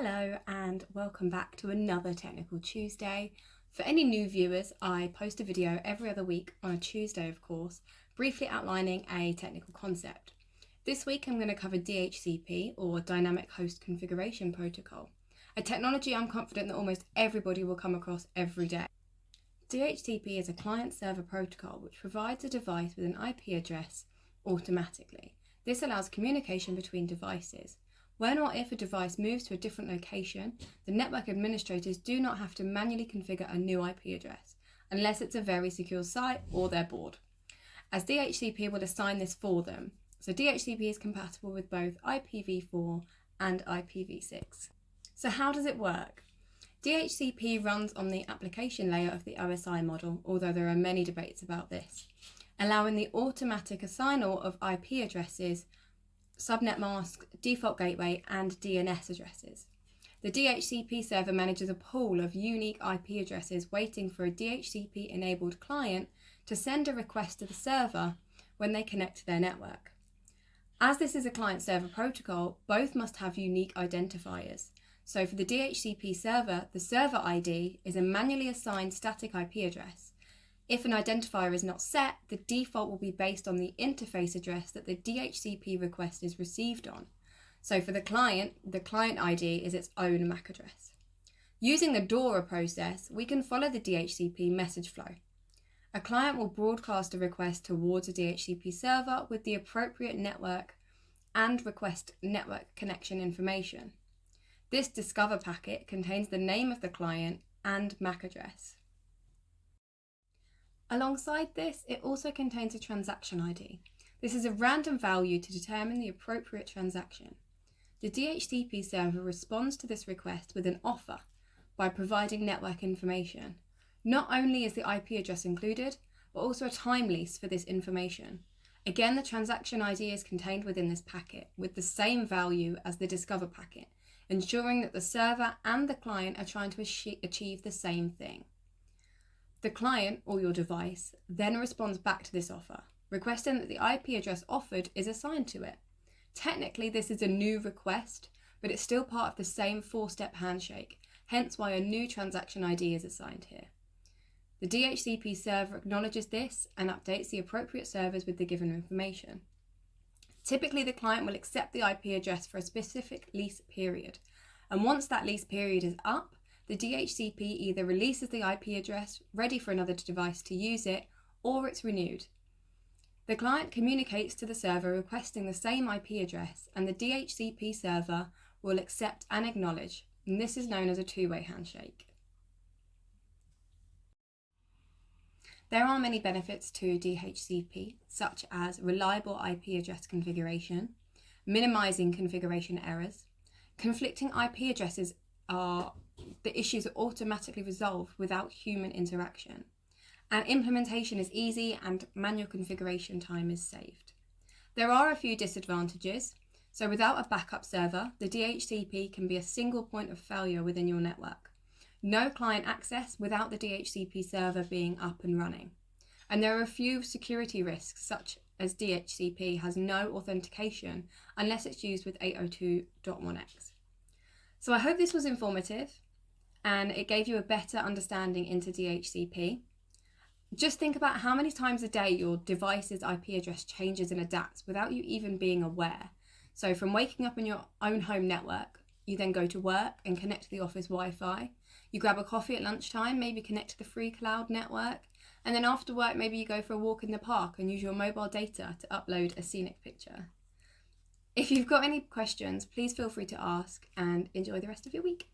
Hello and welcome back to another Technical Tuesday. For any new viewers, I post a video every other week on a Tuesday, of course, briefly outlining a technical concept. This week I'm going to cover DHCP, or Dynamic Host Configuration Protocol, a technology I'm confident that almost everybody will come across every day. DHCP is a client-server protocol which provides a device with an IP address automatically. This allows communication between devices. When or if a device moves to a different location, the network administrators do not have to manually configure a new IP address, unless it's a very secure site or they're bored, as DHCP will assign this for them. So DHCP is compatible with both IPv4 and IPv6. So how does it work? DHCP runs on the application layer of the OSI model, although there are many debates about this, allowing the automatic assignal of IP addresses, subnet mask, default gateway, and DNS addresses. The DHCP server manages a pool of unique IP addresses waiting for a DHCP-enabled client to send a request to the server when they connect to their network. As this is a client-server protocol, both must have unique identifiers. So for the DHCP server, the server ID is a manually assigned static IP address. If an identifier is not set, the default will be based on the interface address that the DHCP request is received on. So for the client ID is its own MAC address. Using the DORA process, we can follow the DHCP message flow. A client will broadcast a request towards a DHCP server with the appropriate network and request network connection information. This Discover packet contains the name of the client and MAC address. Alongside this, it also contains a transaction ID. This is a random value to determine the appropriate transaction. The DHCP server responds to this request with an offer by providing network information. Not only is the IP address included, but also a time lease for this information. Again, the transaction ID is contained within this packet with the same value as the Discover packet, ensuring that the server and the client are trying to achieve the same thing. The client, or your device, then responds back to this offer, requesting that the IP address offered is assigned to it. Technically, this is a new request, but it's still part of the same four-step handshake, hence why a new transaction ID is assigned here. The DHCP server acknowledges this and updates the appropriate servers with the given information. Typically, the client will accept the IP address for a specific lease period, and once that lease period is up, the DHCP either releases the IP address ready for another device to use it, or it's renewed. The client communicates to the server requesting the same IP address, and the DHCP server will accept and acknowledge, and this is known as a two-way handshake. There are many benefits to DHCP, such as reliable IP address configuration, minimizing configuration errors, conflicting IP addresses the issues are automatically resolved without human interaction, and implementation is easy and manual configuration time is saved. There are a few disadvantages. So without a backup server, the DHCP can be a single point of failure within your network. No client access without the DHCP server being up and running. And there are a few security risks, such as DHCP has no authentication unless it's used with 802.1x. So I hope this was informative and it gave you a better understanding into DHCP. Just think about how many times a day your device's IP address changes and adapts without you even being aware. So from waking up on your own home network, you then go to work and connect to the office Wi-Fi. You grab a coffee at lunchtime, maybe connect to the free cloud network. And then after work, maybe you go for a walk in the park and use your mobile data to upload a scenic picture. If you've got any questions, please feel free to ask and enjoy the rest of your week.